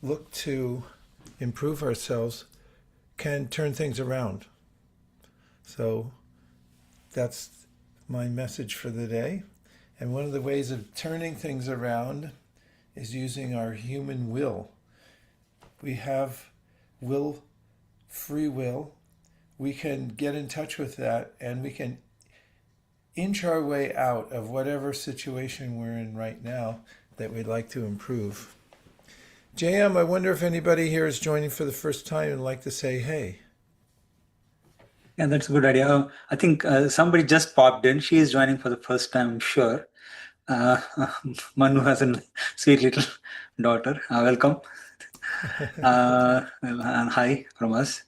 look to improve ourselves can turn things around. So that's my message for the day. And one of the ways of turning things around is using our human will. We have will, free will. We can get in touch with that and we can inch our way out of whatever situation we're in right now that we'd like to improve. JM, I wonder if anybody here is joining for the first time and like to say hey. Yeah, that's a good idea. I think somebody just popped in. She is joining for the first time, I'm sure. Uh, Manu has a sweet little daughter. Welcome. And hi from us.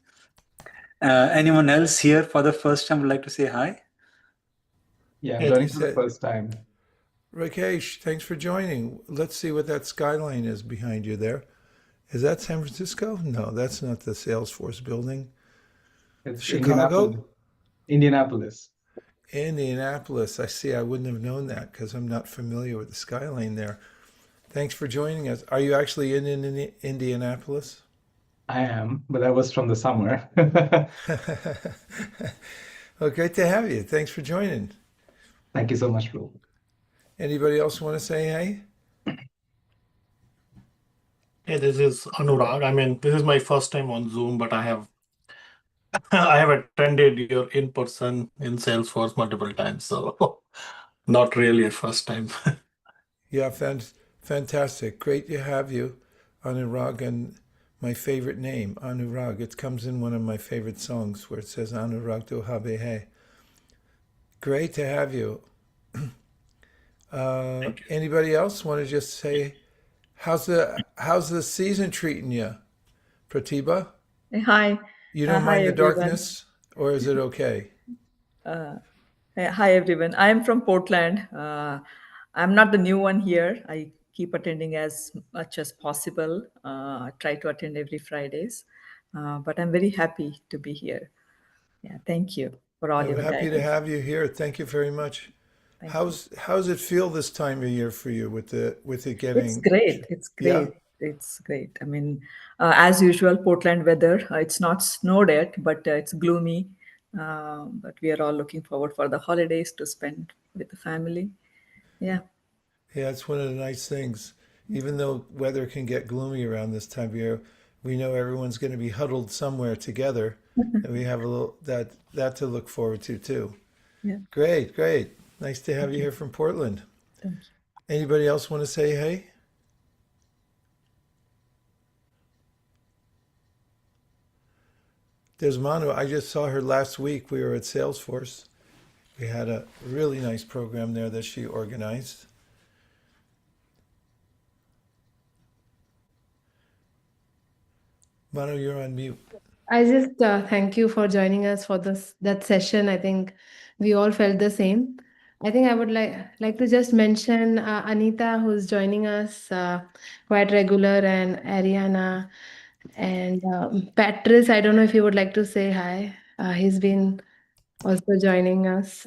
Anyone else here for the first time would like to say hi? Yeah, I'm joining for the first time. Rakesh, thanks for joining. Let's see what that skyline is behind you there. Is that San Francisco? No, that's not the Salesforce building. It's Chicago? Indianapolis. Indianapolis. I see. I wouldn't have known that because I'm not familiar with the skyline there. Thanks for joining us. Are you actually in Indianapolis? I am, but that was from the summer. Well, great to have you. Thanks for joining. Thank you so much, Bro. Anybody else want to say hey? Hey, this is Anurag. I mean, this is my first time on Zoom, but I have I have attended your in-person in Salesforce multiple times, so not really a first time. Yeah, fantastic. Great to have you, Anurag, and my favorite name, Anurag. It comes in one of my favorite songs where it says Anurag to Habe Hey. Great to have you. Anybody else want to just say, how's the season treating you, Pratibha? Hi. You don't Hi, mind the everyone. darkness, or is it okay? Hi, everyone. I'm from Portland. I'm not the new one here. I keep attending as much as possible. I try to attend every Fridays, but I'm very happy to be here. Yeah, thank you for all I'm your happy to guidance. have you here. Thank you very much. Thank How's it feel this time of year for you with it It's getting? great. It's Yeah? great. It's great. I mean, as usual, Portland weather. It's not snowed yet, but it's gloomy. But we are all looking forward for the holidays to spend with the family. Yeah. Yeah, it's one of the nice things. Even though weather can get gloomy around this time of year, we know everyone's going to be huddled somewhere together, and we have a little that to look forward to too. Yeah. Great, great. Nice to have you here from Portland. Thank you. Anybody else want to say hey? There's Manu. I just saw her last week. We were at Salesforce. We had a really nice program there that she organized. Manu, you're on mute. I just thank you for joining us for that session. I think we all felt the same. I think I would like to just mention Anita, who's joining us quite regular, and Ariana and Patrice. I don't know if you would like to say hi. He's been also joining us.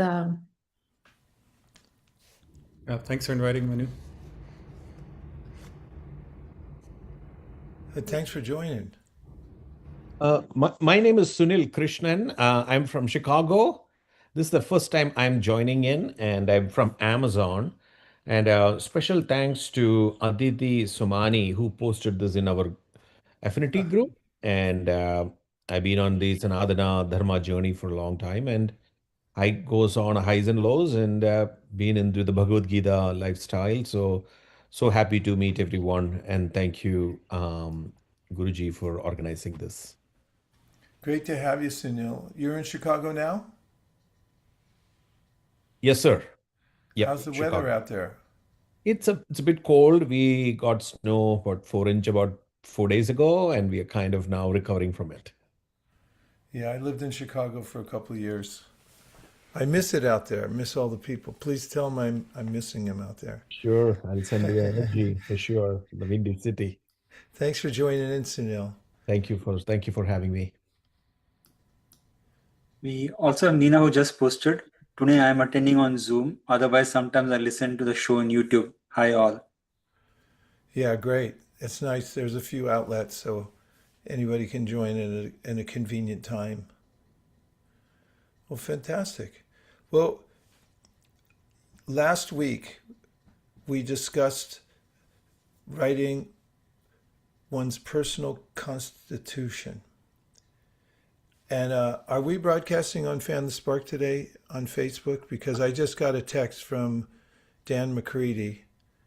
Thanks for inviting Manu. Thanks for joining. My name is Sunil Krishnan. I'm from Chicago. This is the first time I'm joining in, and I'm from Amazon. And special thanks to Aditi Sumani, who posted this in our affinity group. And I've been on the Sanadana Dharma journey for a long time, and I goes on highs and lows, and been into the Bhagavad Gita lifestyle. So happy to meet everyone, and thank you, Guruji, for organizing this. Great to have you, Sunil. You're in Chicago now? Yes, sir. Yep, How's the Chicago. weather out there? It's a bit cold. We got snow about 4 inch about 4 days ago, and we are kind of now recovering from it. Yeah, I lived in Chicago for a couple of years. I miss it out there. I miss all the people. Please tell them I'm missing them out there. Sure, I'll send you energy for sure. The Windy City. Thanks for joining in, Sunil. Thank you for having me. We also have Nina, who just posted. Today I am attending on Zoom. Otherwise, sometimes I listen to the show on YouTube. Hi all. Yeah, great. it's nice. There's a few outlets, so anybody can join in a convenient time. Well, fantastic. Well, last week we discussed writing one's personal constitution. And are we broadcasting on Fan the Spark today on Facebook? Because I just got a text from Dan McCready,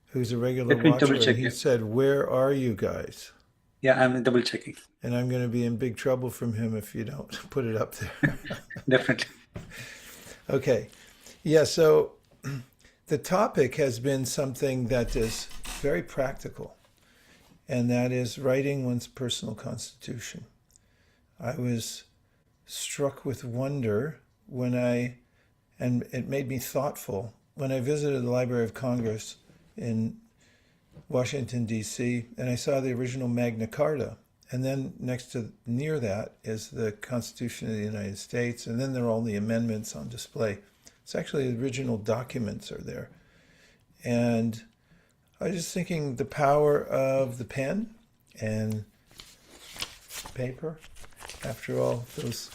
who's a regular Let me watcher, double check and he it. said, "Where are you guys?" Yeah, I'm double checking. And I'm going to be in big trouble from him if you don't put it up there. Definitely. Okay. Yeah, so the topic has been something that is very practical, and that is writing one's personal constitution. I was struck with wonder and it made me thoughtful when I visited the Library of Congress in Washington, D.C., and I saw the original Magna Carta. And then near that is the Constitution of the United States, and then there are all the amendments on display. It's actually the original documents are there. And I was just thinking the power of the pen and paper. After all, those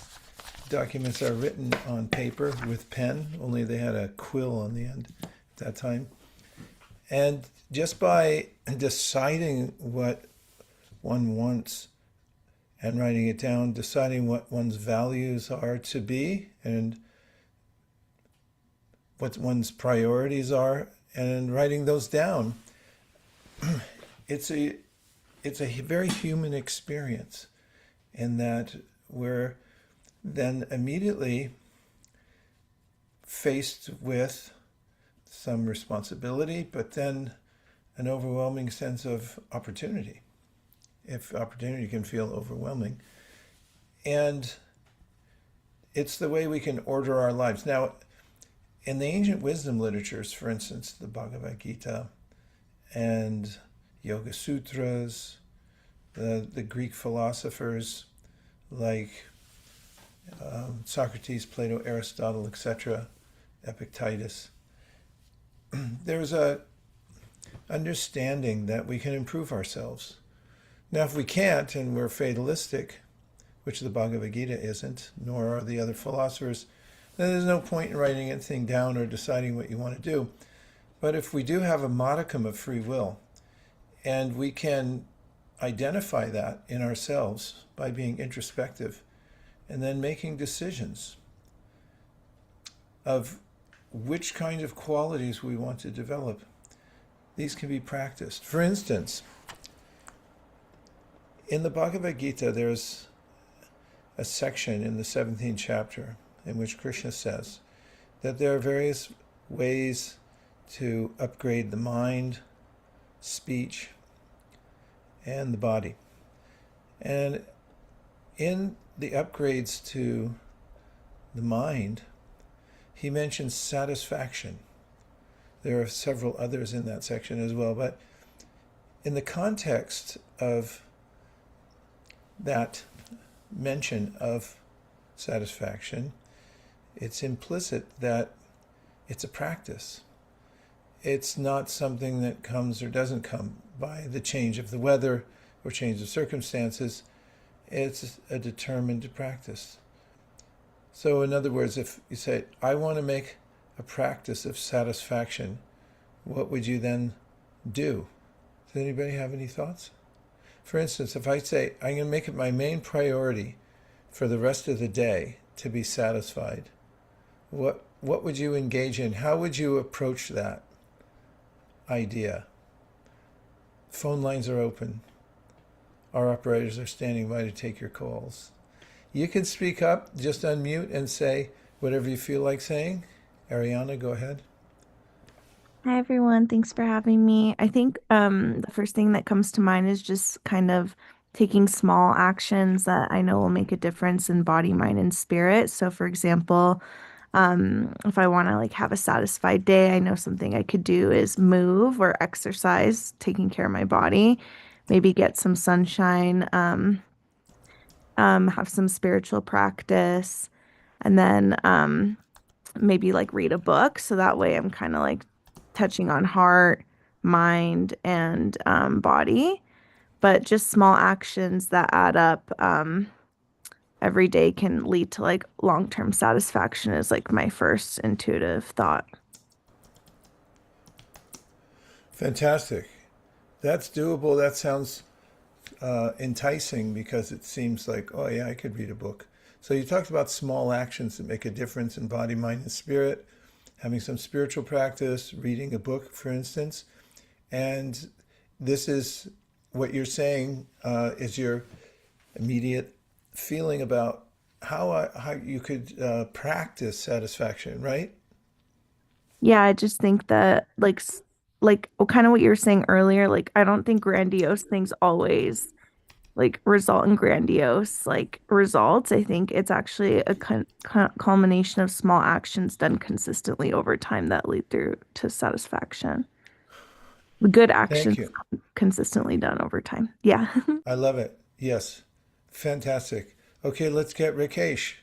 documents are written on paper with pen, only they had a quill on the end at that time. And just by deciding what one wants and writing it down, deciding what one's values are to be and what one's priorities are, and writing those down, it's a very human experience in that we're then immediately faced with some responsibility, but then an overwhelming sense of opportunity, if opportunity can feel overwhelming. And it's the way we can order our lives. Now, in the ancient wisdom literatures, for instance, the Bhagavad Gita and Yoga Sutras, the Greek philosophers like Socrates, Plato, Aristotle, etc., Epictetus, there's a understanding that we can improve ourselves. Now, if we can't, and we're fatalistic, which the Bhagavad Gita isn't, nor are the other philosophers, then there's no point in writing anything down or deciding what you want to do. But if we do have a modicum of free will, and we can identify that in ourselves by being introspective, and then making decisions of which kind of qualities we want to develop, these can be practiced. For instance, in the Bhagavad Gita, there's a section in the 17th chapter in which Krishna says that there are various ways to upgrade the mind, speech, and the body. And in the upgrades to the mind, he mentions satisfaction. There are several others in that section as well, but in the context of that mention of satisfaction, it's implicit that it's a practice. It's not something that comes or doesn't come by the change of the weather or change of circumstances. It's a determined practice. So in other words, if you say, I want to make a practice of satisfaction, what would you then do? Does anybody have any thoughts? For instance, if I say, I'm going to make it my main priority for the rest of the day to be satisfied, what would you engage in? How would you approach that idea? Phone lines are open. Our operators are standing by to take your calls. You can speak up, just unmute and say whatever you feel like saying. Ariana, go ahead. Hi, everyone. Thanks for having me. I think the first thing that comes to mind is just kind of taking small actions that I know will make a difference in body, mind, and spirit. So, for example, if I want to like have a satisfied day, I know something I could do is move or exercise, taking care of my body, maybe get some sunshine, have some spiritual practice, and then maybe like read a book. So that way I'm kind of like touching on heart, mind, and body. but just small actions that add up every day can lead to like long-term satisfaction is like my first intuitive thought. Fantastic. That's doable. That sounds enticing because it seems like, oh yeah, I could read a book. So you talked about small actions that make a difference in body, mind, and spirit, having some spiritual practice, reading a book, for instance. And this is what you're saying is your immediate feeling about how you could practice satisfaction, right? Yeah, I just think that like kind of what you were saying earlier, like I don't think grandiose things always like result in grandiose like results. I think it's actually a culmination of small actions done consistently over time that lead through to satisfaction. Good actions Thank you. consistently done over time. Yeah. I love it. Yes. Fantastic. Okay, let's get Rakesh.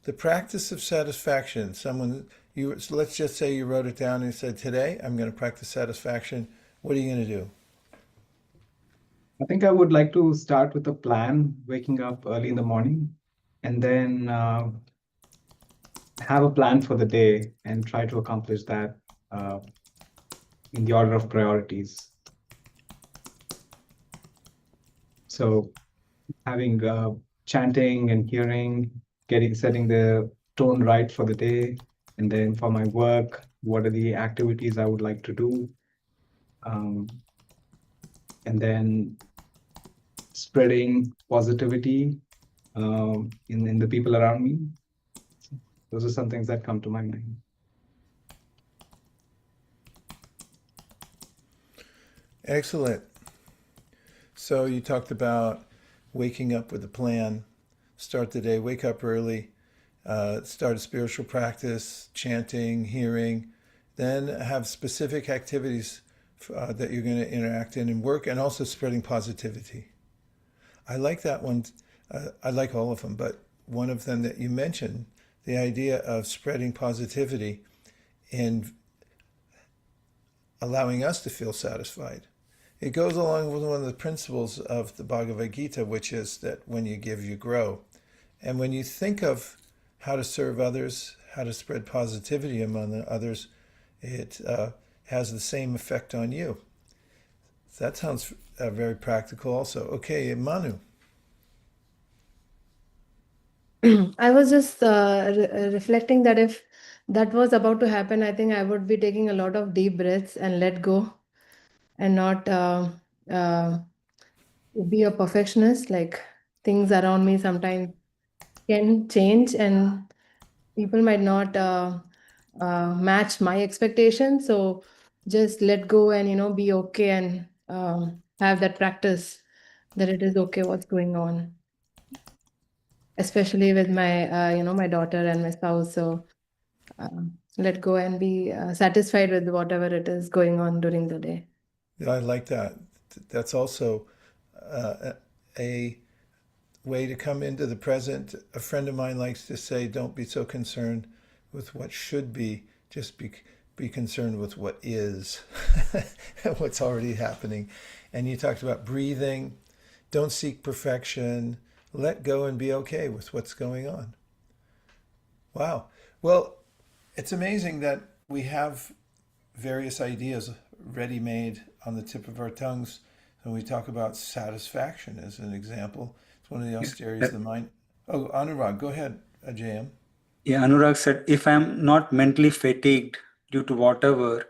The practice of satisfaction. So let's just say you wrote it down and said, today I'm going to practice satisfaction. What are you going to do? I think I would like to start with a plan, waking up early in the morning, and then have a plan for the day and try to accomplish that in the order of priorities. So having chanting and hearing, setting the tone right for the day, and then for my work, what are the activities I would like to do, and then spreading positivity in the people around me. So those are some things that come to my mind. Excellent. So you talked about waking up with a plan, start the day, wake up early, start a spiritual practice, chanting, hearing, then have specific activities that you're going to interact in and work, and also spreading positivity. I like that one. I like all of them, but one of them that you mentioned, the idea of spreading positivity and allowing us to feel satisfied. It goes along with one of the principles of the Bhagavad Gita, which is that when you give, you grow. And when you think of how to serve others, how to spread positivity among others, it has the same effect on you. That sounds very practical also. Okay, Manu. I was just reflecting that if that was about to happen, I think I would be taking a lot of deep breaths and let go and not uh, be a perfectionist. Like things around me sometimes can change and people might not match my expectations. So just let go and, be okay and have that practice that it is okay what's going on, especially with my, my daughter and my spouse. So let go and be satisfied with whatever it is going on during the day. Yeah, I like that. That's also a way to come into the present. A friend of mine likes to say, don't be so concerned with what should be, just be concerned with what is, what's already happening. And you talked about breathing, don't seek perfection, let go and be okay with what's going on. Wow. Well, it's amazing that we have various ideas ready-made on the tip of our tongues. And we talk about satisfaction as an example. It's one of the austerities of the mind. Oh, Anurag, go ahead, Ajayam. Yeah, Anurag said, if I'm not mentally fatigued due to whatever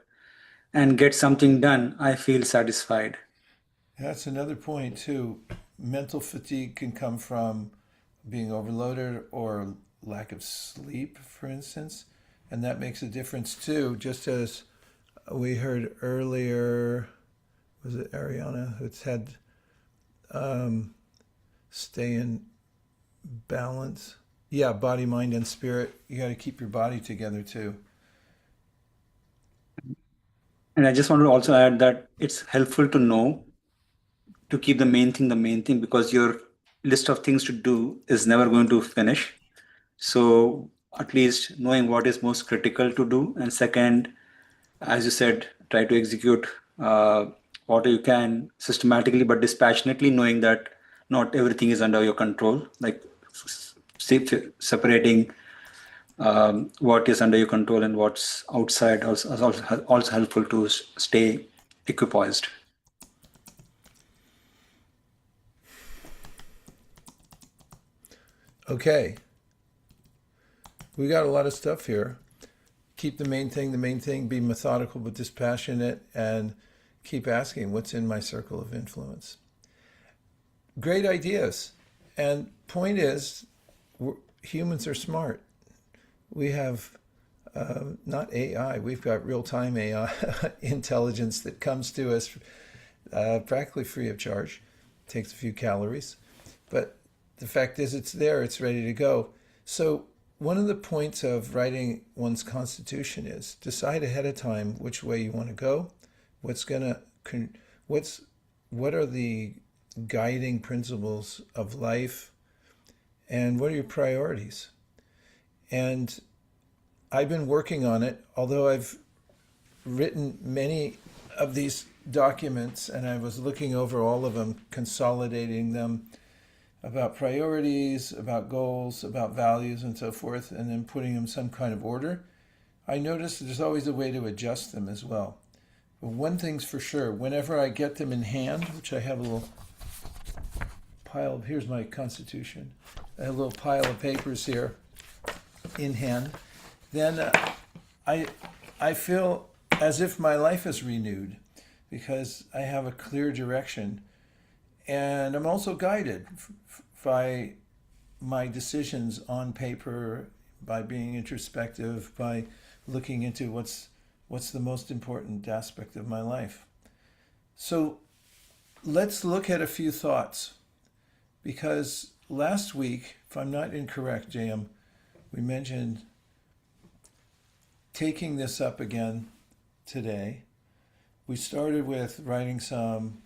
and get something done, I feel satisfied. That's another point too. Mental fatigue can come from being overloaded or lack of sleep, for instance. And that makes a difference too, just as we heard earlier, was it Ariana who said stay in balance? Yeah, body, mind, and spirit. You got to keep your body together too. And I just want to also add that it's helpful to know to keep the main thing, because your list of things to do is never going to finish. So at least knowing what is most critical to do. And second, as you said, try to execute what you can systematically but dispassionately, knowing that not everything is under your control, like separating what is under your control and what's outside, also helpful to stay equipoised. Okay. We got a lot of stuff here. Keep the main thing, be methodical but dispassionate, and keep asking, what's in my circle of influence? Great ideas. And point is, humans are smart. We have not AI, we've got real-time AI intelligence that comes to us practically free of charge. Takes a few calories. But the fact is, it's there, it's ready to go. So one of the points of writing one's constitution is decide ahead of time which way you want to go, what are the guiding principles of life, and what are your priorities. And I've been working on it, although I've written many of these documents and I was looking over all of them, consolidating them about priorities, about goals, about values, and so forth, and then putting them in some kind of order. I noticed there's always a way to adjust them as well. But one thing's for sure, whenever I get them in hand, which I have a little pile of, here's my constitution, I have a little pile of papers here in hand, then I feel as if my life is renewed because I have a clear direction. And I'm also guided by my decisions on paper, by being introspective, by looking into what's the most important aspect of my life. So let's look at a few thoughts, because last week, if I'm not incorrect, JM, we mentioned taking this up again today. We started with writing some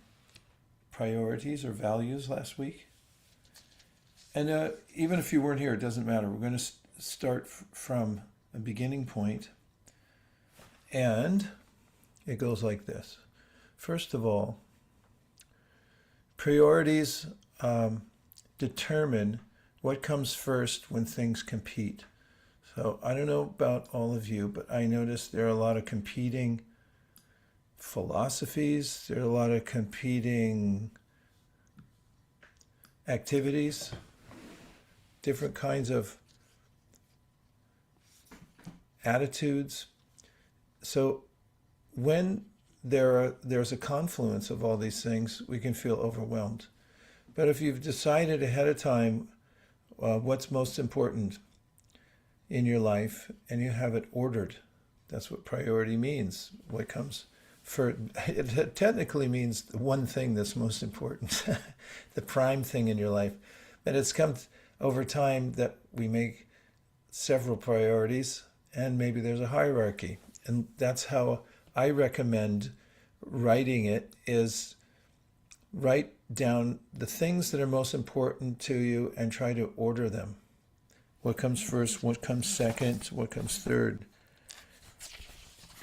priorities or values last week. And even if you weren't here, it doesn't matter. We're going to start from a beginning point. And it goes like this. First of all, priorities determine what comes first when things compete. So I don't know about all of you, but I noticed there are a lot of competing philosophies. There are a lot of competing activities, different kinds of attitudes. So when there's a confluence of all these things, we can feel overwhelmed. But if you've decided ahead of time what's most important in your life and you have it ordered, that's what priority means. What comes first, it technically means the one thing that's most important, the prime thing in your life. But it's come over time that we make several priorities and maybe there's a hierarchy. And that's how I recommend writing it, is write down the things that are most important to you and try to order them. What comes first, what comes second, what comes third.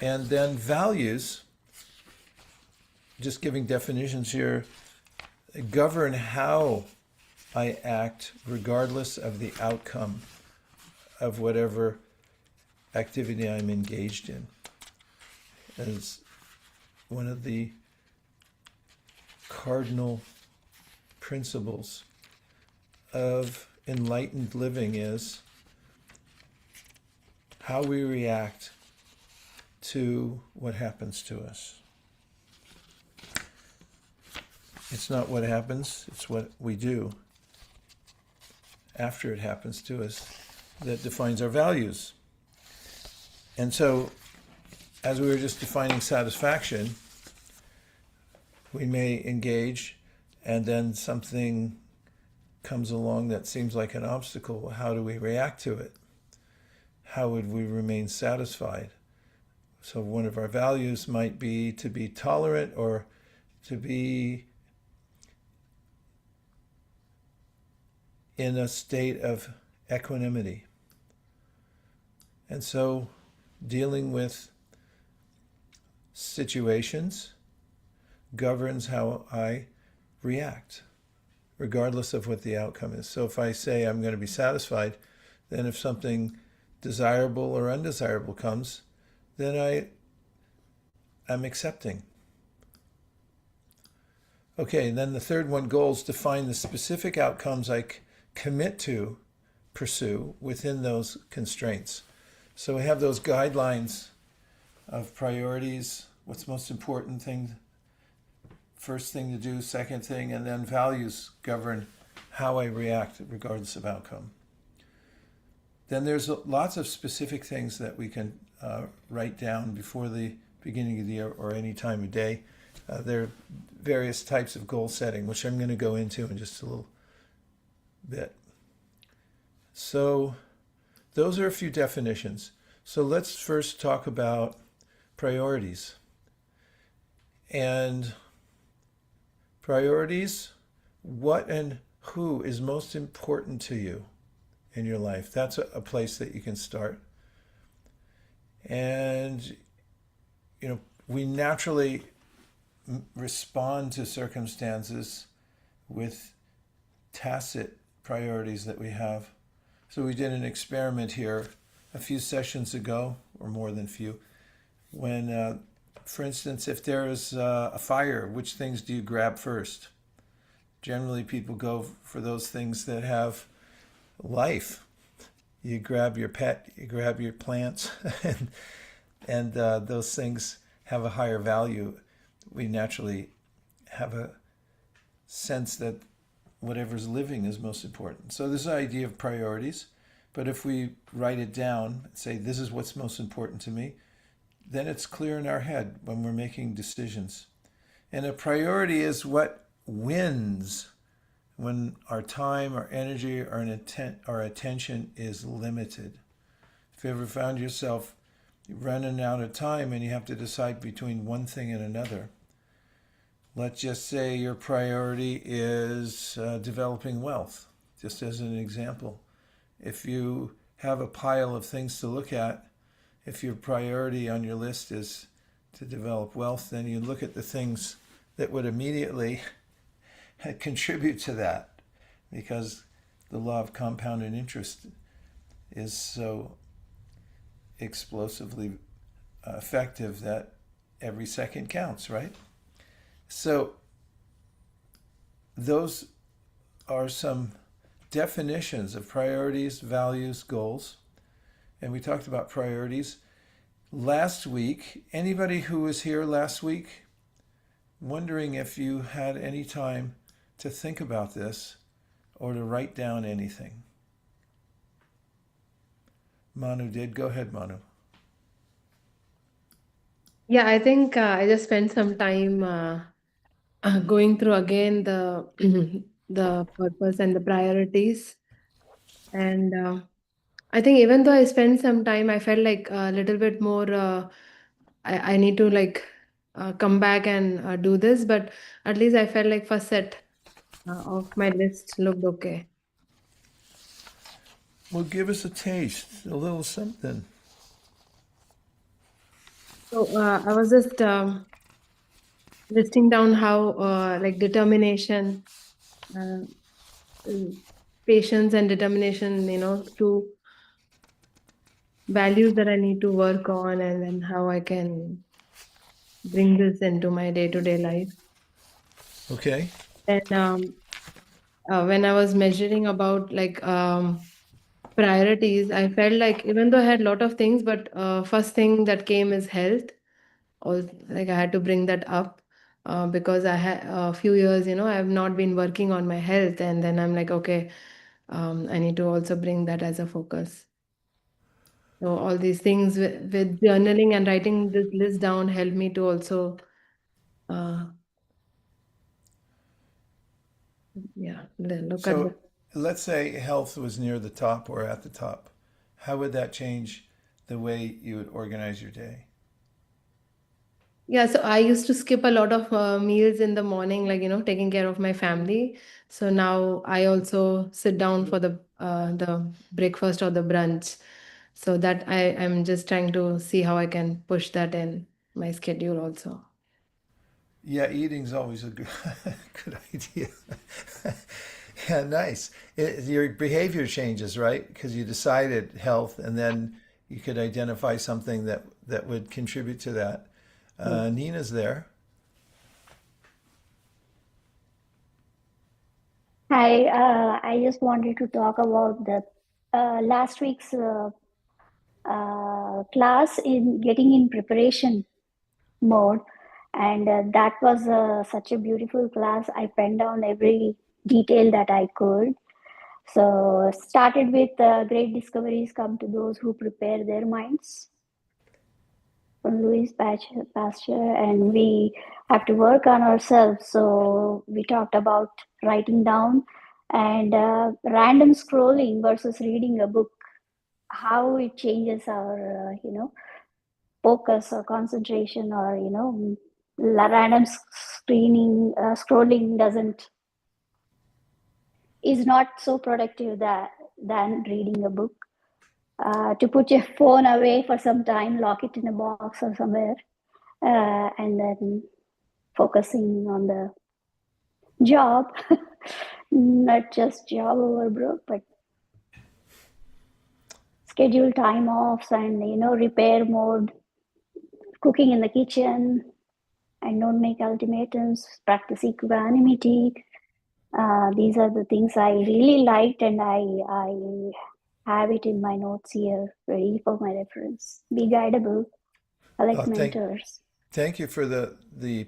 And then values, just giving definitions here, govern how I act regardless of the outcome of whatever activity I'm engaged in. As one of the cardinal principles of enlightened living is how we react to what happens to us. It's not what happens, it's what we do after it happens to us that defines our values. And so, as we were just defining satisfaction, we may engage and then something comes along that seems like an obstacle. How do we react to it? How would we remain satisfied? So one of our values might be to be tolerant or to be in a state of equanimity. And so dealing with situations, governs how I react, regardless of what the outcome is. So if I say I'm going to be satisfied, then if something desirable or undesirable comes, then I'm accepting. Okay, and then the third one, goals, define the specific outcomes I commit to pursue within those constraints. So we have those guidelines of priorities, what's most important thing, first thing to do, second thing, and then values govern how I react regardless of outcome. Then there's lots of specific things that we can write down before the beginning of the year or any time of day. There are various types of goal setting, which I'm going to go into in just a little bit. So those are a few definitions. So let's first talk about priorities. And priorities, what and who is most important to you in your life? That's a place that you can start. And, we naturally respond to circumstances with tacit priorities that we have. So we did an experiment here a few sessions ago, or more than few, when, for instance, if there is a fire, which things do you grab first? Generally, people go for those things that have life. You grab your pet, you grab your plants, and those things have a higher value. We naturally have a sense that whatever's living is most important. So this idea of priorities, but if we write it down, say this is what's most important to me, then it's clear in our head when we're making decisions. And a priority is what wins when our time, our energy, our attention is limited. If you ever found yourself running out of time and you have to decide between one thing and another, let's just say your priority is developing wealth, just as an example. If you have a pile of things to look at, if your priority on your list is to develop wealth, then you look at the things that would immediately contribute to that, because the law of compounded interest is so explosively effective that every second counts, right? So those are some definitions of priorities, values, goals. And we talked about priorities last week. Anybody who was here last week, wondering if you had any time to think about this or to write down anything? Manu did. Go ahead, Manu. Yeah, I think I just spent some time going through again the the purpose and the priorities. And I think even though I spent some time, I felt like a little bit more. I need to like come back and do this, but at least I felt like first set of my list looked okay. Well, give us a taste, a little something. So I was just listing down how like determination, uh, patience and determination, two values that I need to work on, and then how I can bring this into my day-to-day life. Okay. And when I was measuring about like priorities, I felt like even though I had a lot of things, but first thing that came is health. Or like I had to bring that up because I had a few years, I have not been working on my health, and then I'm like, okay, I need to also bring that as a focus. So all these things with journaling and writing this list down helped me to also, uh, look at So let's say health was near the top or at the top. How would that change the way you would organize your day? Yeah, so I used to skip a lot of meals in the morning, like, taking care of my family. So now I also sit down for the breakfast or the brunch. So that I'm just trying to see how I can push that in my schedule also. Yeah, eating's always a good, good idea. Yeah, nice. Your behavior changes, right? Because you decided health, and then you could identify something that would contribute to that. Nina's there. Hi, I just wanted to talk about the last week's class in getting in preparation mode, and that was such a beautiful class. I penned down every detail that I could. So started with great discoveries come to those who prepare their minds from Louis Pasteur, and we have to work on ourselves. So we talked about writing down and random scrolling versus reading a book, how it changes our, focus or concentration, or, random scrolling is not so productive than reading a book. To put your phone away for some time, lock it in a box or somewhere, and then focusing on the job, not just job overbroke, but schedule time offs and, repair mode, cooking in the kitchen, and don't make ultimatums, practice equanimity. These are the things I really liked, and I have it in my notes here, ready for my reference. Be guidable, collect Oh, mentors. thank you for the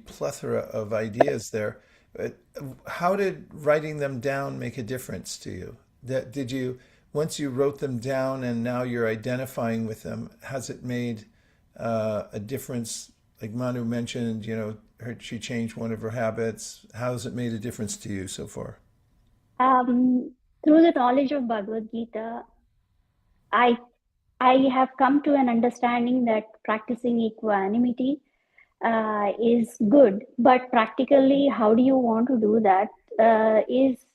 plethora of ideas there. How did writing them down make a difference to you? Did you, once you wrote them down and now you're identifying with them, has it made a difference? Like Manu mentioned, she changed one of her habits. How has it made a difference to you so far? Through the knowledge of Bhagavad Gita, I have come to an understanding that practicing equanimity is good, but practically, how do you want to do that? Is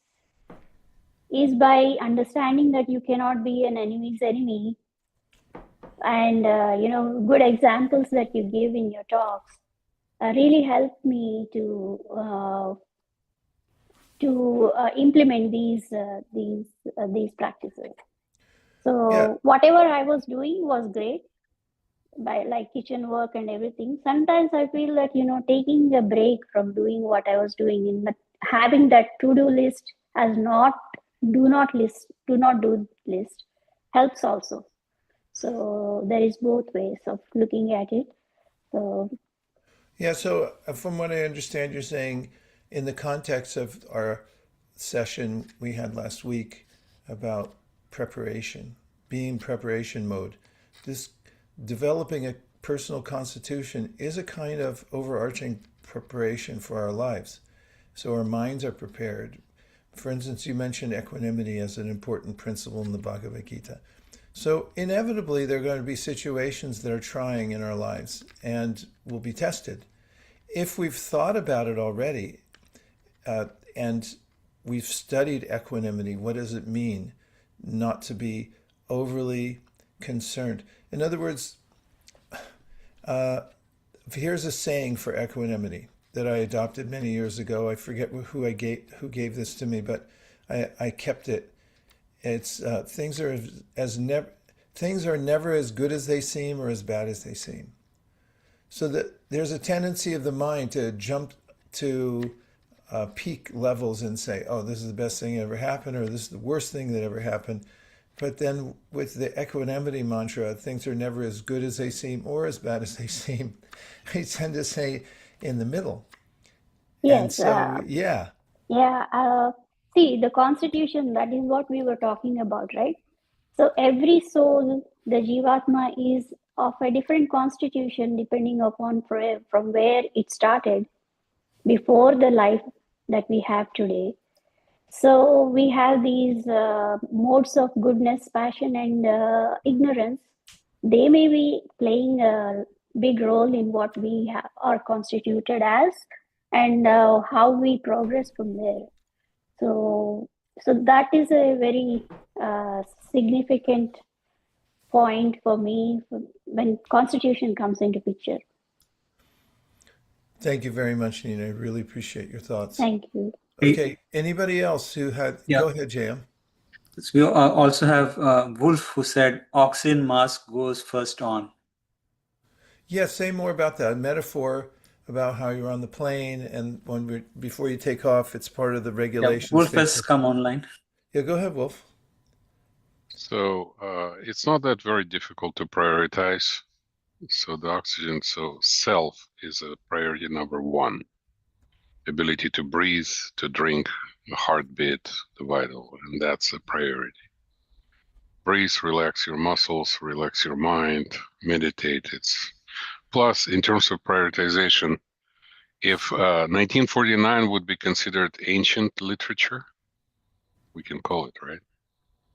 by understanding that you cannot be an enemy's enemy, and good examples that you give in your talks really helped me to implement these practices. So Yeah. whatever I was doing was great, by like kitchen work and everything. Sometimes I feel that, taking a break from doing what I was doing, in having that to-do list as do not do list helps also. So there is both ways of looking at it. So Yeah, so from what I understand, you're saying in the context of our session we had last week about preparation, being in preparation mode, this developing a personal constitution is a kind of overarching preparation for our lives. So our minds are prepared. For instance, you mentioned equanimity as an important principle in the Bhagavad Gita. So inevitably, there are going to be situations that are trying in our lives and will be tested. If we've thought about it already and we've studied equanimity, what does it mean not to be overly concerned? In other words, here's a saying for equanimity that I adopted many years ago. I forget who gave this to me, but I kept it. It's things are never as good as they seem or as bad as they seem. So that there's a tendency of the mind to jump to peak levels and say, "Oh, this is the best thing that ever happened," or "This is the worst thing that ever happened." But then with the equanimity mantra, things are never as good as they seem or as bad as they seem. I tend to say in the middle. yes, And so, yeah. See, the constitution, that is what we were talking about, right? So every soul, the Jivatma, is of a different constitution depending upon from where it started before the life that we have today. So we have these modes of goodness, passion, and ignorance. They may be playing a big role in what we are constituted as, and how we progress from there. So that is a very significant point for me when constitution comes into picture. Thank you very much, Nina. I really appreciate your thoughts. Thank you. Okay, anybody else who had, Yeah. go ahead, JM. So we also have Wolf, who said oxygen mask goes first on. Yeah, say more about that. A metaphor about how you're on the plane and before you take off, it's part of the Yeah, regulations. Wolf has come online. Yeah, go ahead, Wolf. So it's not that very difficult to prioritize. So the oxygen, so self is a priority number one. Ability to breathe, to drink, the heartbeat, the vital, and that's a priority. Breathe, relax your muscles, relax your mind, meditate. It's plus in terms of prioritization, if 1949 would be considered ancient literature, we can call it, right?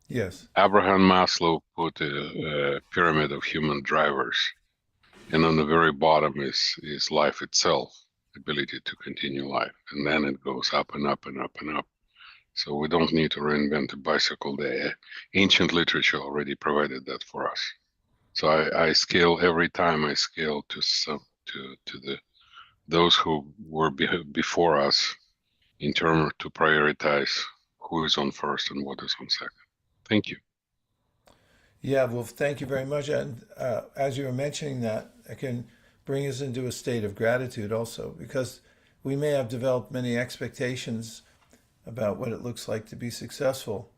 Yes. Abraham Maslow put a pyramid of human drivers, and on the very bottom is life itself, ability to continue life, and then it goes up and up and up and up. So we don't need to reinvent the bicycle. The ancient literature already provided that for us. So I scale every time I scale to those who were before us in terms to prioritize who is on first and what is on second. Thank you. Yeah, well, thank you very much. And as you were mentioning that, it can bring us into a state of gratitude also, because we may have developed many expectations about what it looks like to be successful.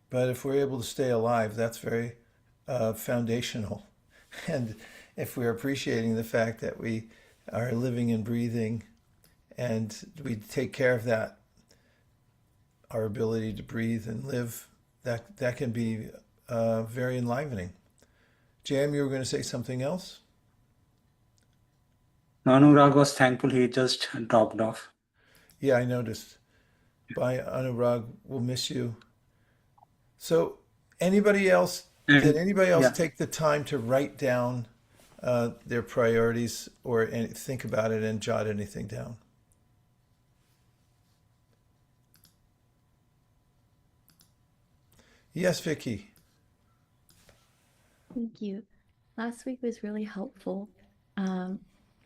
But if we're able to stay alive, that's very foundational. And if we're appreciating the fact that we are living and breathing and we take care of that, our ability to breathe and live, that can be very enlivening. JM, you were going to say something else? Anurag was thankful he just dropped off. Yeah, I noticed. Bye, Anurag. We'll miss you. So, anybody else? Did anybody else take the time to write down their priorities or think about it and jot anything down? Yes, Vicky. Thank you. Last week was really helpful.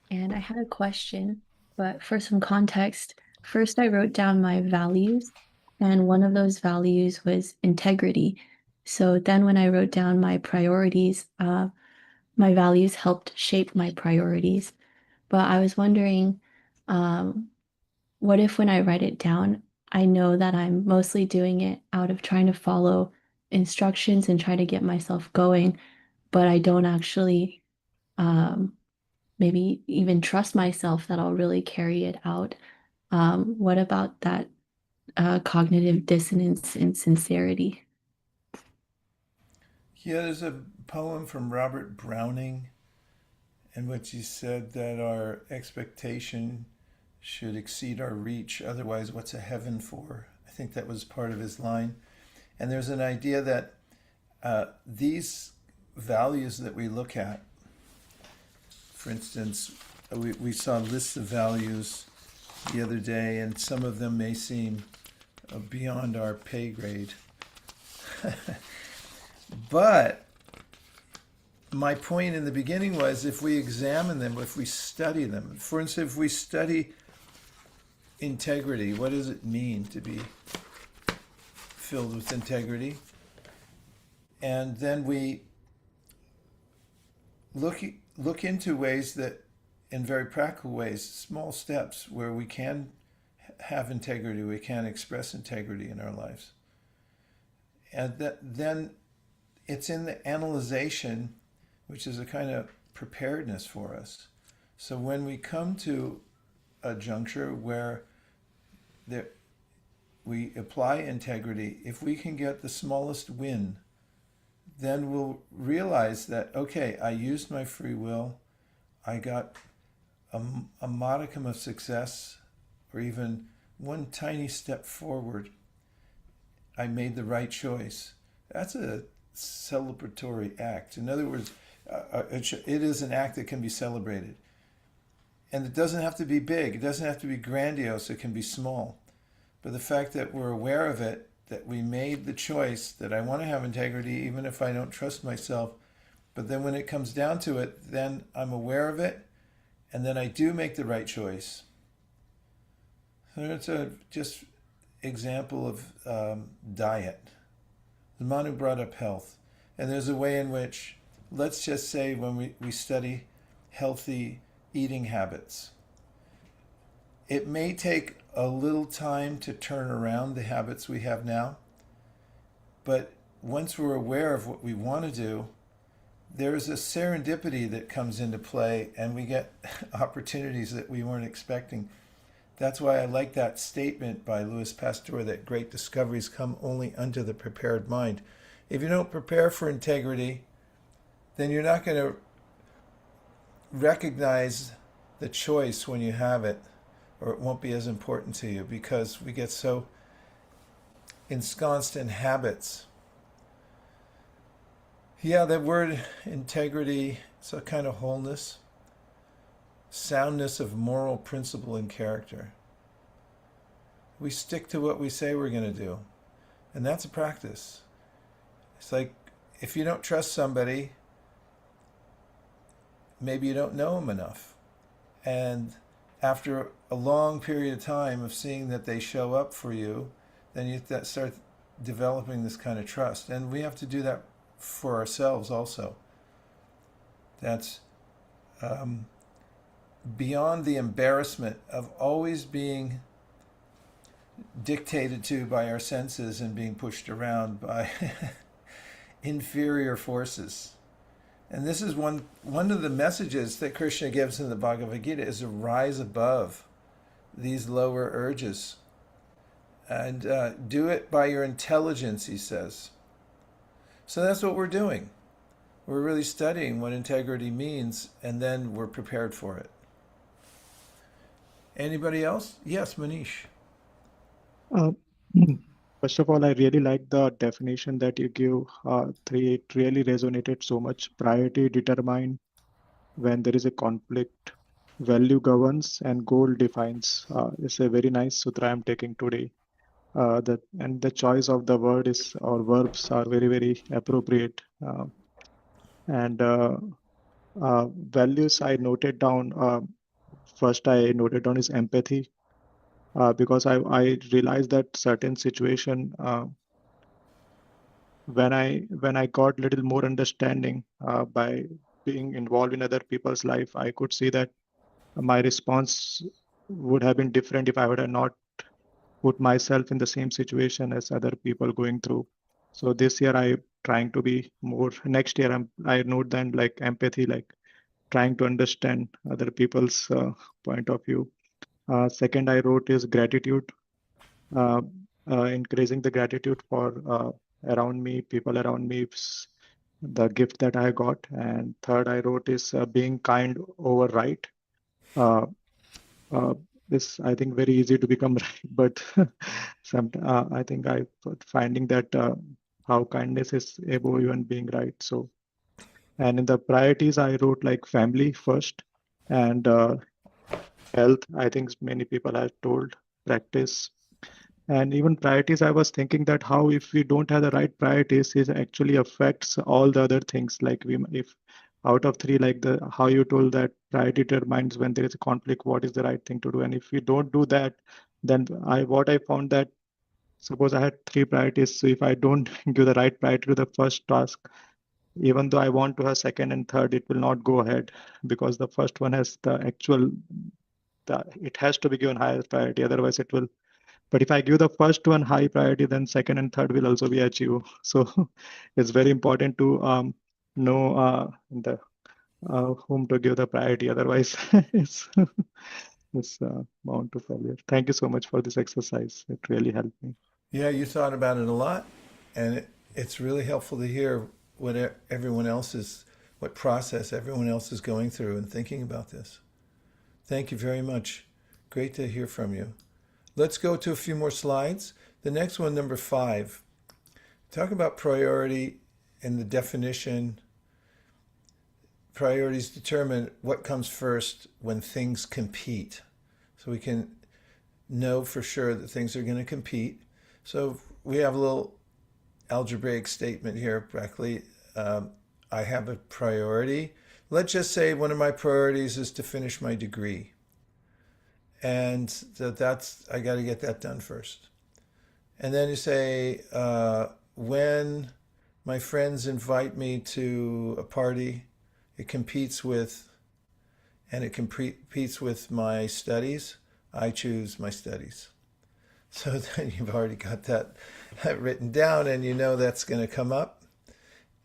And I had a question, but for some context, first I wrote down my values, and one of those values was integrity. So then when I wrote down my priorities, my values helped shape my priorities. But I was wondering, what if when I write it down, I know that I'm mostly doing it out of trying to follow instructions and try to get myself going, but I don't actually maybe even trust myself that I'll really carry it out. What about that cognitive dissonance and sincerity? Yeah, there's a poem from Robert Browning in which he said that our expectation should exceed our reach. Otherwise, what's a heaven for? I think that was part of his line. And there's an idea that these values that we look at, for instance, we saw lists of values the other day, and some of them may seem beyond our pay grade. But my point in the beginning was if we examine them, if we study them, for instance, if we study integrity, what does it mean to be filled with integrity? And then we look into ways that, in very practical ways, small steps where we can have integrity, we can express integrity in our lives. And then it's in the analyzation, which is a kind of preparedness for us. So when we come to a juncture where we apply integrity, if we can get the smallest win, then we'll realize that, okay, I used my free will, I got a modicum of success, or even one tiny step forward. I made the right choice. That's a celebratory act. In other words, it is an act that can be celebrated. And it doesn't have to be big. It doesn't have to be grandiose. It can be small. But the fact that we're aware of it, that we made the choice that I want to have integrity even if I don't trust myself, but then when it comes down to it, then I'm aware of it and then I do make the right choice. So it's a just example of diet. Manu brought up health. And there's a way in which, let's just say when we study healthy eating habits, it may take a little time to turn around the habits we have now, but once we're aware of what we want to do, there's a serendipity that comes into play and we get opportunities that we weren't expecting. That's why I like that statement by Louis Pasteur that great discoveries come only unto the prepared mind. If you don't prepare for integrity, then you're not going to recognize the choice when you have it, or it won't be as important to you because we get so ensconced in habits. Yeah, that word integrity, it's a kind of wholeness, soundness of moral principle and character. We stick to what we say we're going to do, and that's a practice. It's like if you don't trust somebody, maybe you don't know them enough. And after a long period of time of seeing that they show up for you, then you start developing this kind of trust. And we have to do that for ourselves also. That's beyond the embarrassment of always being dictated to by our senses and being pushed around by inferior forces. And this is one of the messages that Krishna gives in the Bhagavad Gita is to rise above these lower urges. And do it by your intelligence, he says. So that's what we're doing. We're really studying what integrity means, and then we're prepared for it. Anybody else? Yes, Manish. Uh, First of all, I really like the definition that you give. It really resonated so much. Priority determined when there is a conflict. Value governs and goal defines. It's a very nice sutra I'm taking today. And the choice of the word is or verbs are very, very appropriate. And values I noted down. First, I noted down is empathy. Because I realized that certain situation when I got little more understanding by being involved in other people's life, I could see that my response would have been different if I would have not put myself in the same situation as other people going through. So this year I trying to be more. Next year I note then like empathy, like trying to understand other people's point of view. Second I wrote is gratitude. Increasing the gratitude for around me, people around me, the gift that I got. And third, I wrote is being kind over right. This I think very easy to become right, but I think I finding that how kindness is above even being right. So, and in the priorities, I wrote like family first and health. I think many people have told practice. And even priorities, I was thinking that how if we don't have the right priorities, it actually affects all the other things. Like if out of three, like how you told that priority determines when there is a conflict, what is the right thing to do. And if we don't do that, then what I found that suppose I had three priorities. So if I don't give the right priority to the first task, even though I want to have second and third, it will not go ahead because the first one has it has to be given higher priority. Otherwise it will. But if I give the first one high priority, then second and third will also be achieved. So it's very important to know whom to give the priority. Otherwise, it's bound to failure. Thank you so much for this exercise. It really helped me. Yeah, you thought about it a lot, and it's really helpful to hear what what process everyone else is going through and thinking about this. Thank you very much. Great to hear from you. Let's go to a few more slides. The next one, number 5. Talk about priority and the definition. Priorities determine what comes first when things compete. So we can know for sure that things are going to compete. So we have a little algebraic statement here, practically. I have a priority. let's just say one of my priorities is to finish my degree. And that's, I got to get that done first. And then you say, when my friends invite me to a party, it competes with my studies. I choose my studies. So then you've already got that written down, and you know that's going to come up.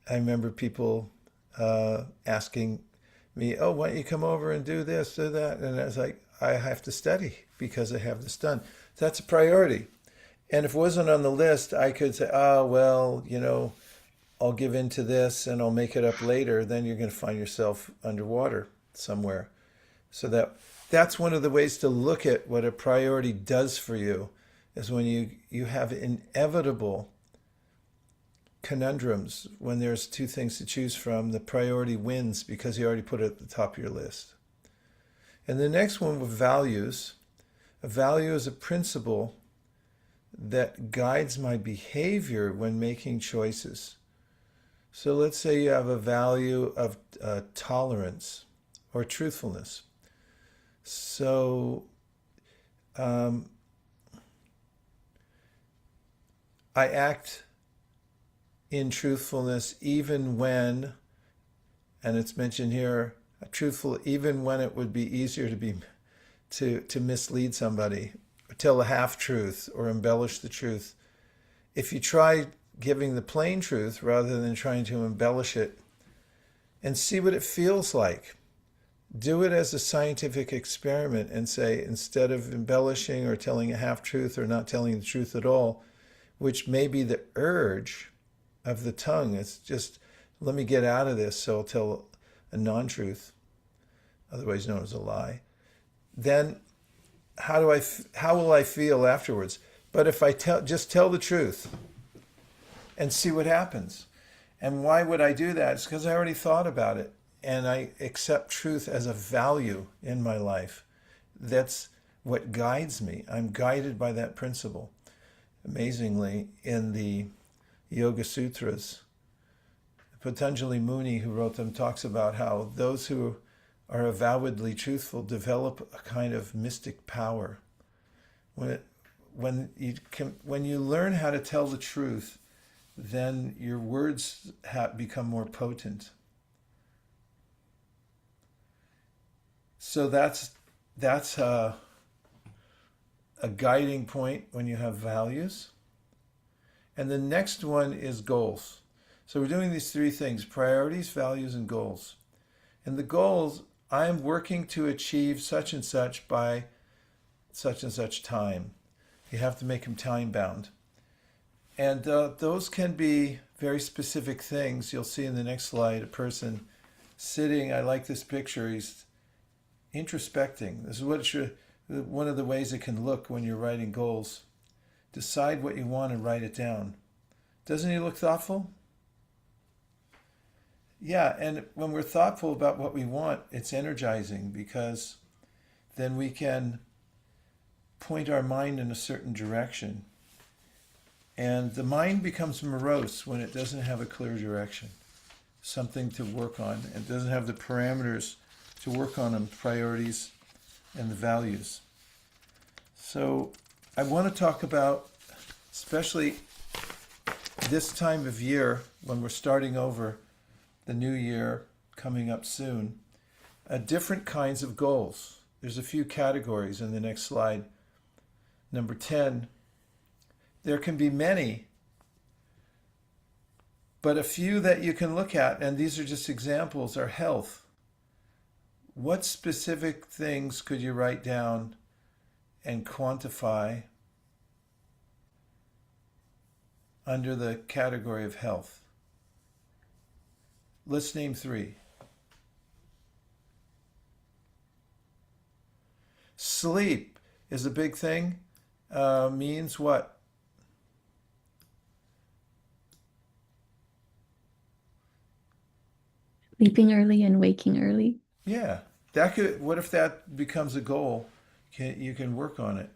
I remember people asking me, "Oh, why don't you come over and do this, do that?" And I was like, "I have to study because I have this done." That's a priority. And if it wasn't on the list, I could say, "Oh, well, I'll give in to this and I'll make it up later." Then you're going to find yourself underwater somewhere. So that's one of the ways to look at what a priority does for you, is when you have inevitable conundrums. When there's two things to choose from, the priority wins because you already put it at the top of your list. And the next one with values. A value is a principle that guides my behavior when making choices. So let's say you have a value of tolerance or truthfulness. So I act in truthfulness even when, and it's mentioned here, truthful even when it would be easier to mislead somebody, or tell a half truth or embellish the truth. If you try giving the plain truth rather than trying to embellish it, and see what it feels like. Do it as a scientific experiment and say, instead of embellishing or telling a half truth or not telling the truth at all, which may be the urge of the tongue, it's just, let me get out of this, so I'll tell a non-truth, otherwise known as a lie. Then how will I feel afterwards? But if I just tell the truth and see what happens. And why would I do that? It's because I already thought about it, and I accept truth as a value in my life. That's what guides me. I'm guided by that principle. Amazingly, in the Yoga Sutras, Patanjali Muni, who wrote them, talks about how those who are avowedly truthful develop a kind of mystic power. When you learn how to tell the truth, then your words become more potent. So that's a guiding point when you have values. And the next one is goals. So we're doing these three things: priorities, values, and goals. And the goals, I am working to achieve such and such by such and such time. You have to make them time bound. And those can be very specific things. You'll see in the next slide a person sitting. I like this picture. He's introspecting. This is one of the ways it can look when you're writing goals. Decide what you want and write it down. Doesn't he look thoughtful? Yeah, and when we're thoughtful about what we want, it's energizing, because then we can point our mind in a certain direction. And the mind becomes morose when it doesn't have a clear direction, something to work on. It doesn't have the parameters to work on them, priorities and the values. So I want to talk about, especially this time of year when we're starting over, the new year coming up soon, different kinds of goals. There's a few categories in the next slide. Number 10, there can be many, but a few that you can look at, and these are just examples, are health. What specific things could you write down and quantify under the category of health? Let's name 3. Sleep is a big thing. Means what? Sleeping early and waking early. Yeah. What if that becomes a goal? You can work on it.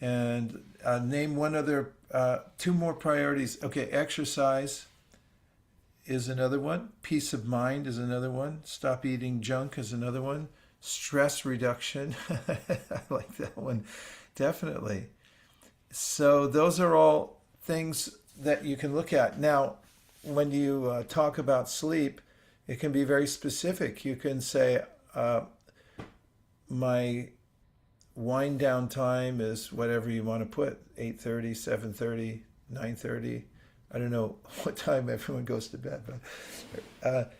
And name one other, 2 more priorities. Okay, exercise is another one. Peace of mind is another one. Stop eating junk is another one. Stress reduction. I like that one. Definitely. So those are all things that you can look at. Now, when you talk about sleep, it can be very specific. You can say, my wind down time is whatever you want to put, 8:30, 7:30, 9:30. I don't know what time everyone goes to bed, but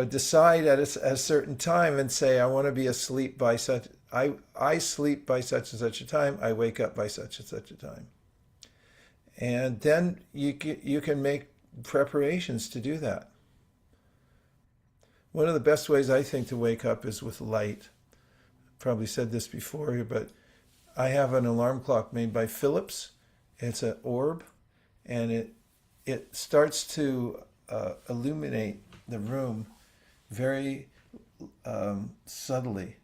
decide at a certain time and say, I want to be asleep by such. I sleep by such and such a time. I wake up by such and such a time, and then you can make preparations to do that. One of the best ways I think to wake up is with light. Probably said this before, but I have an alarm clock made by Philips. It's an orb, and it starts to illuminate the room very subtly.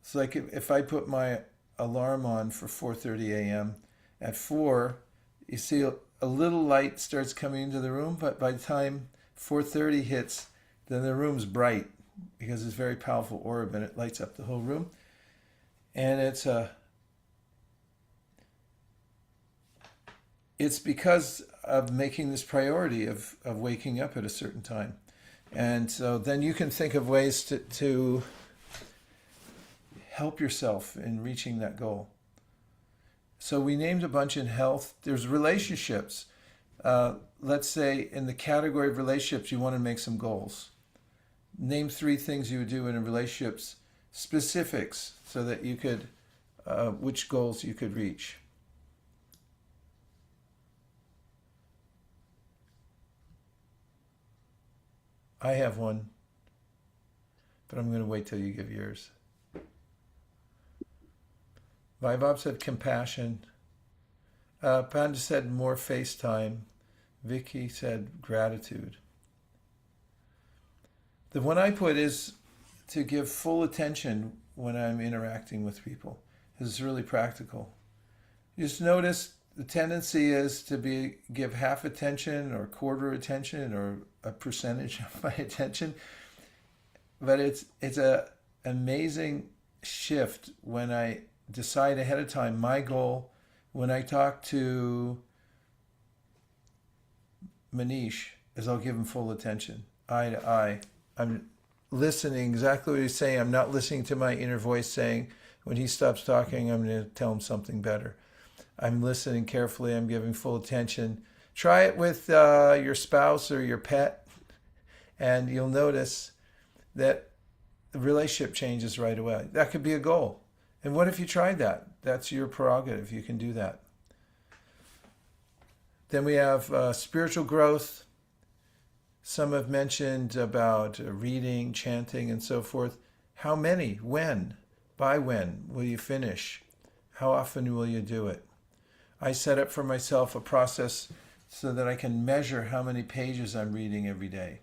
It's like if I put my alarm on for 4:30 a.m. at 4, you see a little light starts coming into the room, but by the time 4:30 hits, then the room's bright because it's a very powerful orb and it lights up the whole room. And it's because of making this priority of waking up at a certain time. And so then you can think of ways to help yourself in reaching that goal. So we named a bunch in health. There's relationships. Let's say in the category of relationships, you want to make some goals. Name 3 things you would do in a relationships, specifics, so that you could, which goals you could reach. I have one, but I'm going to wait till you give yours. Vaibhav said compassion. Panda said more FaceTime. Vicky said gratitude. The one I put is to give full attention when I'm interacting with people. It's really practical. Just notice the tendency is to give half attention or quarter attention or a percentage of my attention. But it's an amazing shift when I decide ahead of time my goal. When I talk to Manish, is I'll give him full attention, eye to eye. I'm listening exactly what he's saying. I'm not listening to my inner voice saying, when he stops talking, I'm going to tell him something better. I'm listening carefully. I'm giving full attention. Try it with your spouse or your pet, and you'll notice that the relationship changes right away. That could be a goal. And what if you tried that? That's your prerogative. You can do that. Then we have spiritual growth. Some have mentioned about reading, chanting, and so forth. How many? When? By when will you finish? How often will you do it? I set up for myself a process so that I can measure how many pages I'm reading every day.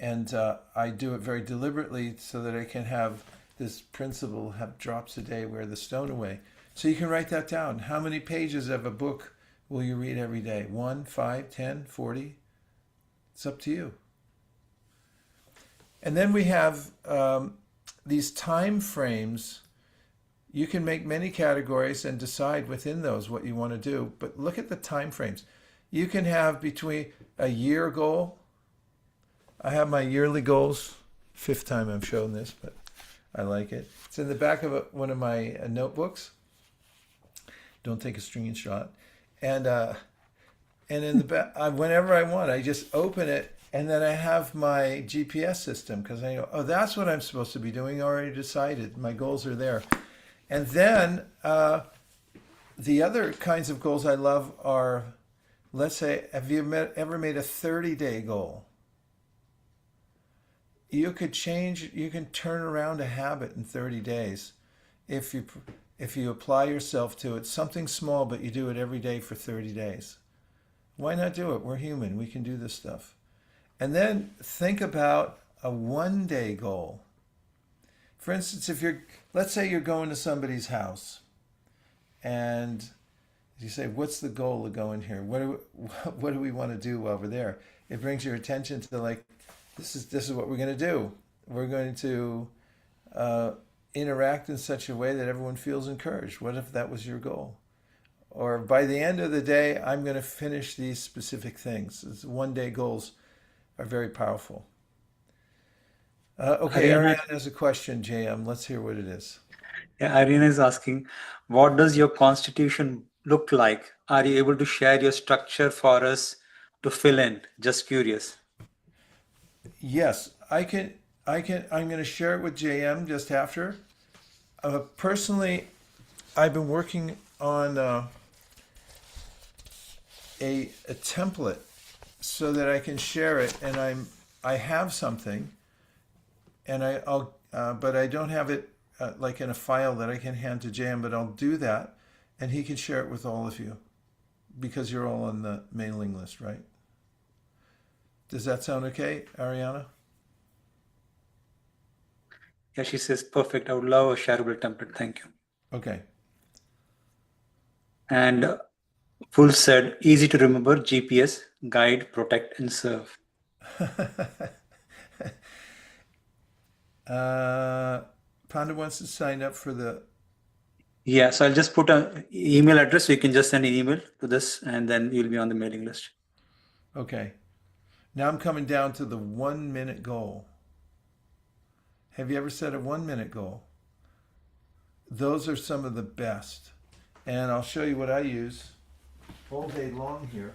And I do it very deliberately so that I can have this principle, have drops a day, wear the stone away. So you can write that down. How many pages of a book will you read every day? 1, 5, 10, 40? It's up to you. And then we have these time frames. You can make many categories and decide within those what you want to do. But look at the time frames. You can have between a year goal. I have my yearly goals. 5th time I've shown this, but I like it. It's in the back of one of my notebooks. Don't take a screenshot. And in the back, whenever I want, I just open it, and then I have my GPS system because I know, oh, that's what I'm supposed to be doing. I already decided. My goals are there. And then the other kinds of goals I love are, let's say, have you ever made a 30-day goal? You can turn around a habit in 30 days if you apply yourself to it. Something small, but you do it every day for 30 days. Why not do it? We're human. We can do this stuff. And then think about a 1-day goal. For instance, let's say you're going to somebody's house and You say, what's the goal of going here? What do we want to do while we're there? It brings your attention to like, this is what we're going to do. We're going to interact in such a way that everyone feels encouraged. What if that was your goal? Or by the end of the day, I'm going to finish these specific things. One-day goals are very powerful. Okay, Ariane has a question, JM. Let's hear what it is. Yeah, Irina is asking, what does your constitution look like? Are you able to share your structure for us to fill in? Just curious. Yes, I can. I'm going to share it with JM just after. Personally, I've been working on a template so that I can share it, and I have something, and but I don't have it like in a file that I can hand to JM. But I'll do that, and he can share it with all of you, because you're all on the mailing list, right? Does that sound okay, Ariana? Yeah, she says, perfect. I would love a shareable template. Thank you. Okay. And Full said, easy to remember, GPS, guide, protect, and serve. Panda wants to sign up for the... Yeah, so I'll just put an email address, so you can just send an email to this, and then you'll be on the mailing list. Okay. Now I'm coming down to the 1 minute goal. Have you ever set a 1 minute goal? Those are some of the best. And I'll show you what I use all day long here.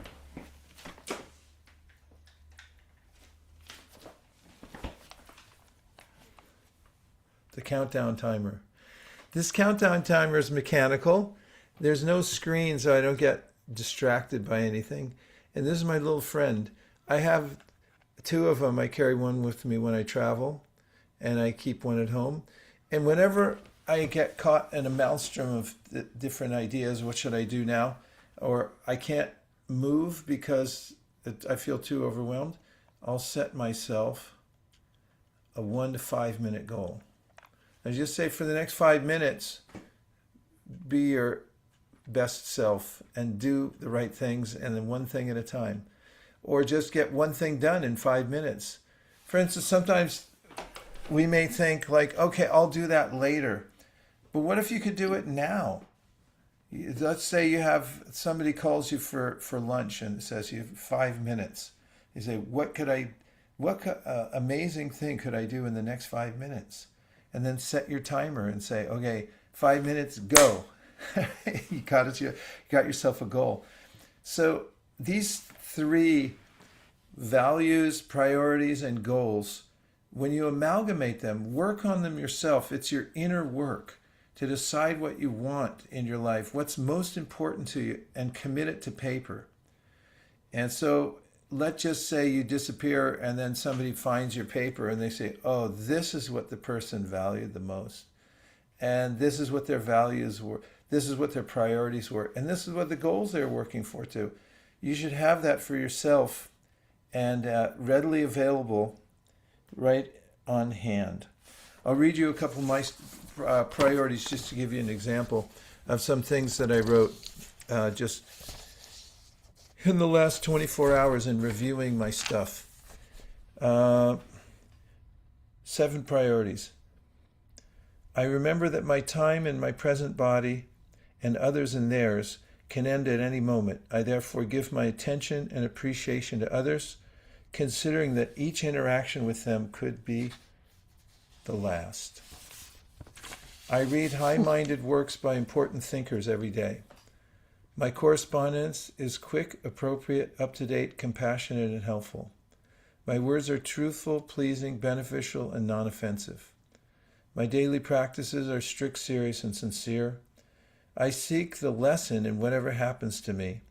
The countdown timer. This countdown timer is mechanical. There's no screen, so I don't get distracted by anything. And this is my little friend. I have 2 of them. I carry one with me when I travel, and I keep one at home. And whenever I get caught in a maelstrom of different ideas, what should I do now? Or I can't move because I feel too overwhelmed, I'll set myself a 1 to 5 minute goal. I just say, for the next 5 minutes, be your best self and do the right things, and then one thing at a time. Or just get one thing done in 5 minutes. For instance, sometimes we may think like, okay, I'll do that later. But what if you could do it now? Let's say you have, somebody calls you for lunch and says you have 5 minutes. You say, what amazing thing could I do in the next 5 minutes? And then set your timer and say, okay, 5 minutes, go. You got yourself a goal. So these 3 values, priorities, and goals, when you amalgamate them, work on them yourself. It's your inner work to decide what you want in your life, what's most important to you, and commit it to paper. And so let's just say you disappear and then somebody finds your paper and they say, oh, this is what the person valued the most. And this is what their values were. This is what their priorities were. And this is what the goals they're working for too. You should have that for yourself and readily available right on hand. I'll read you a couple of my priorities just to give you an example of some things that I wrote just in the last 24 hours in reviewing my stuff. 7 priorities. I remember that my time in my present body and others in theirs can end at any moment. I therefore give my attention and appreciation to others, considering that each interaction with them could be the last. I read high-minded works by important thinkers every day. My correspondence is quick, appropriate, up-to-date, compassionate, and helpful. My words are truthful, pleasing, beneficial, and non-offensive. My daily practices are strict, serious, and sincere. I seek the lesson in whatever happens to me.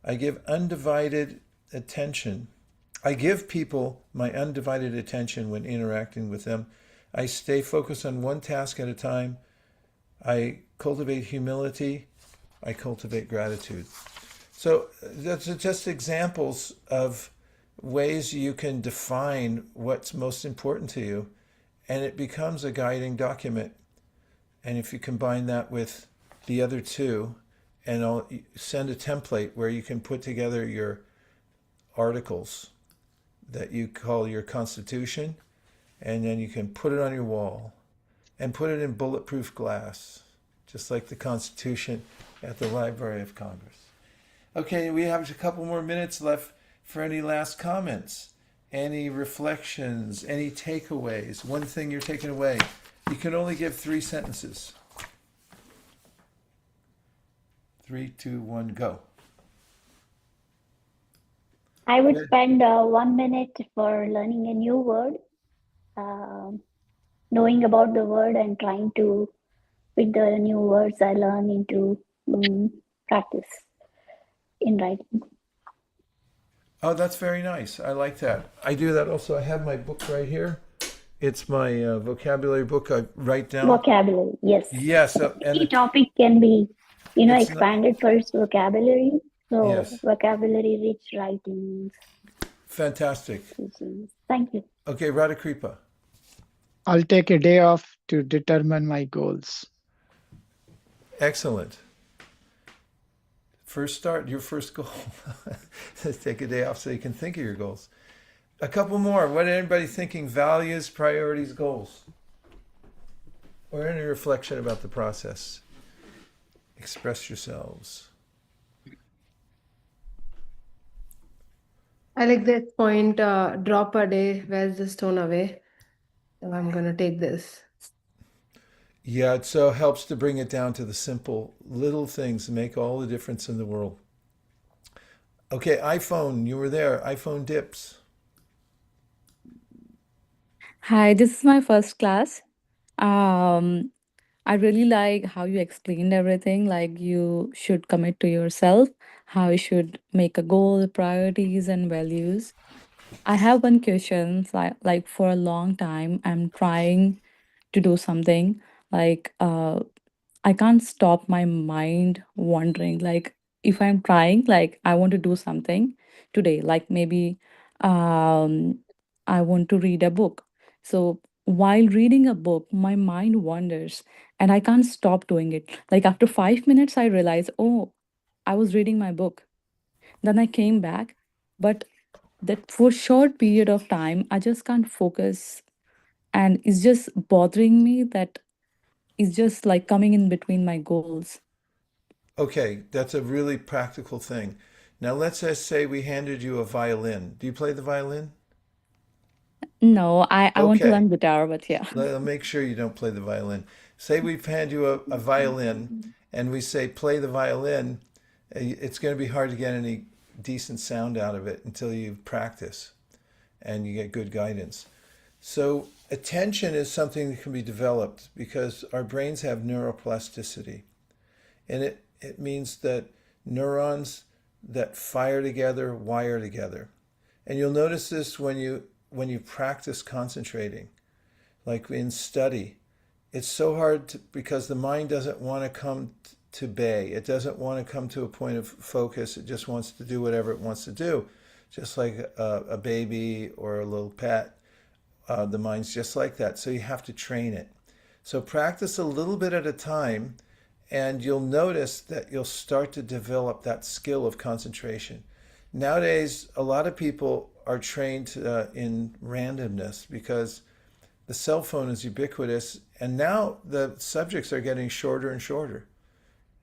I give undivided attention. I give people my undivided attention when interacting with them. I stay focused on one task at a time. I cultivate humility. I cultivate gratitude. So that's just examples of ways you can define what's most important to you, and it becomes a guiding document. And if you combine that with the other 2 and I'll send a template where you can put together your articles that you call your Constitution, and then you can put it on your wall and put it in bulletproof glass, just like the Constitution at the Library of Congress. Okay, we have a couple more minutes left for any last comments, any reflections, any takeaways, one thing you're taking away. You can only give 3 sentences. 3, 2, 1, go. I would Good. spend 1 minute for learning a new word, knowing about the word and trying to fit the new words I learn into practice in writing. Oh, that's very nice. I like that. I do that also. I have my book right here. It's my vocabulary book. I write down. Vocabulary, yes. Yes, and Any topic can be, It's not- expanded for its vocabulary. So Yes. vocabulary rich writings, fantastic. teachings. Thank you. Okay, Radhakripa. I'll take a day off to determine my goals. Excellent. First start, your first goal. Take a day off so you can think of your goals. A couple more. What anybody thinking? Values, priorities, goals. Or any reflection about the process. Express yourselves. I like that point, drop a day, where's the stone away? So I'm gonna take this. Yeah, it so helps to bring it down to the simple little things that make all the difference in the world. Okay, iPhone, you were there. iPhone dips. Hi, this is my first class. Um, I really like how you explained everything, like you should commit to yourself, how you should make a goal, priorities, and values. I have one question, like for a long time, I'm trying to do something like I can't stop my mind wandering. Like if I'm trying, like I want to do something today, like maybe um I want to read a book. So while reading a book, my mind wanders and I can't stop doing it. Like after 5 minutes, I realize, oh, I was reading my book. Then I came back, but that for short period of time, I just can't focus and it's just bothering me that it's just like coming in between my goals. Okay, that's a really practical thing. Now let's just say we handed you a violin. Do you play the violin? No, I want to Okay. learn guitar, but yeah. Make sure you don't play the violin. Say we've handed you a violin and we say play the violin. It's going to be hard to get any decent sound out of it until you practice and you get good guidance. So attention is something that can be developed because our brains have neuroplasticity. And it means that neurons that fire together wire together. And you'll notice this when you practice concentrating, like in study. It's so hard because the mind doesn't want to come to bay. It doesn't want to come to a point of focus. It just wants to do whatever it wants to do, just like a baby or a little pet. The mind's just like that. So you have to train it. So practice a little bit at a time, and you'll notice that you'll start to develop that skill of concentration. Nowadays, a lot of people are trained in randomness because the cell phone is ubiquitous, and now the subjects are getting shorter and shorter.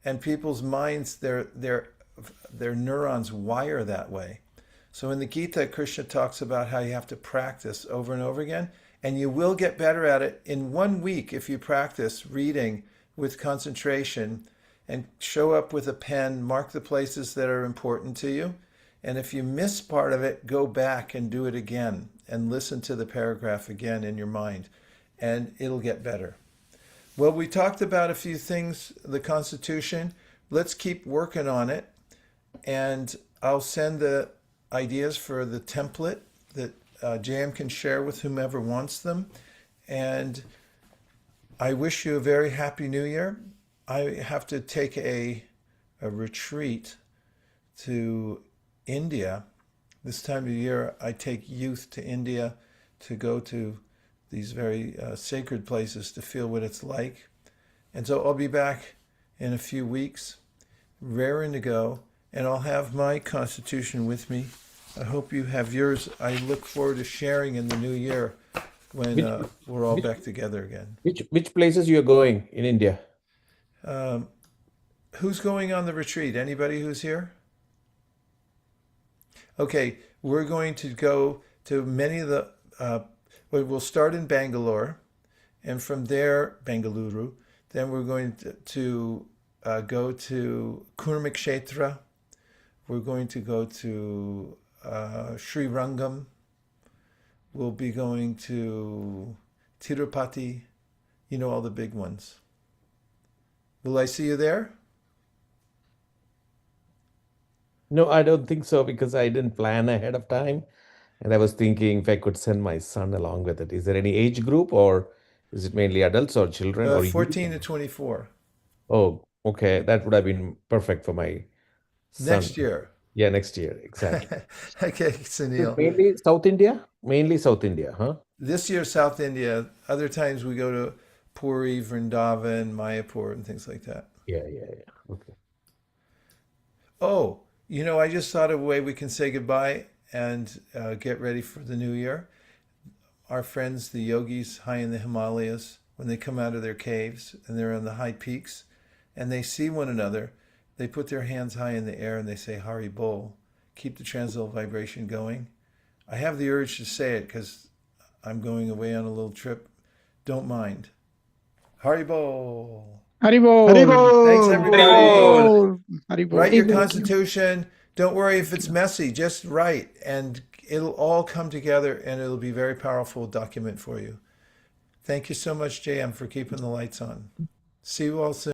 And people's minds, their neurons wire that way. So in the Gita, Krishna talks about how you have to practice over and over again, and you will get better at it in 1 week if you practice reading with concentration and show up with a pen, mark the places that are important to you. And if you miss part of it, go back and do it again and listen to the paragraph again in your mind, and it'll get better. Well, we talked about a few things, the Constitution. Let's keep working on it. And I'll send the ideas for the template that JM can share with whomever wants them. And I wish you a very happy new year. I have to take a retreat to India. This time of year, I take youth to India to go to these very sacred places to feel what it's like. And so I'll be back in a few weeks. raring to go, and I'll have my constitution with me. I hope you have yours. I look forward to sharing in the new year when Which we're all which back together again. which places you're going in India? Who's going on the retreat? Anybody who's here? Okay, we're going to go to many of the. We'll start in Bangalore, and from there, Bengaluru. Then we're going to go to Kurmakshetra. We're going to go to Sri Rangam. We'll be going to Tirupati. You know, all the big ones. Will I see you there? No, I don't think so because I didn't plan ahead of time. And I was thinking if I could send my son along with it. Is there any age group or is it mainly adults or children or youth? 14 to 24. Oh, okay. That would have been perfect for my son. Next year. Yeah, next year. Exactly. Okay, Is it Sunil. mainly South India? Mainly South India, huh? This year, South India. Other times we go to Puri, Vrindavan, Mayapur, and things like that. Yeah. Okay. Oh, you know, I just thought of a way we can say goodbye and get ready for the new year. Our friends, the yogis high in the Himalayas, when they come out of their caves and they're on the high peaks and they see one another, they put their hands high in the air and they say, Hari Bol, keep the transcendental vibration going. I have the urge to say it because I'm going away on a little trip. Don't mind. Hari Bol. Haribol. Haribol! Thanks, everybody. Haribol. Haribol. Write your Haribol. constitution. Don't worry if it's messy. Just write, and it'll all come together, and it'll be a very powerful document for you. Thank you so much, JM, for keeping the lights on. See you all soon.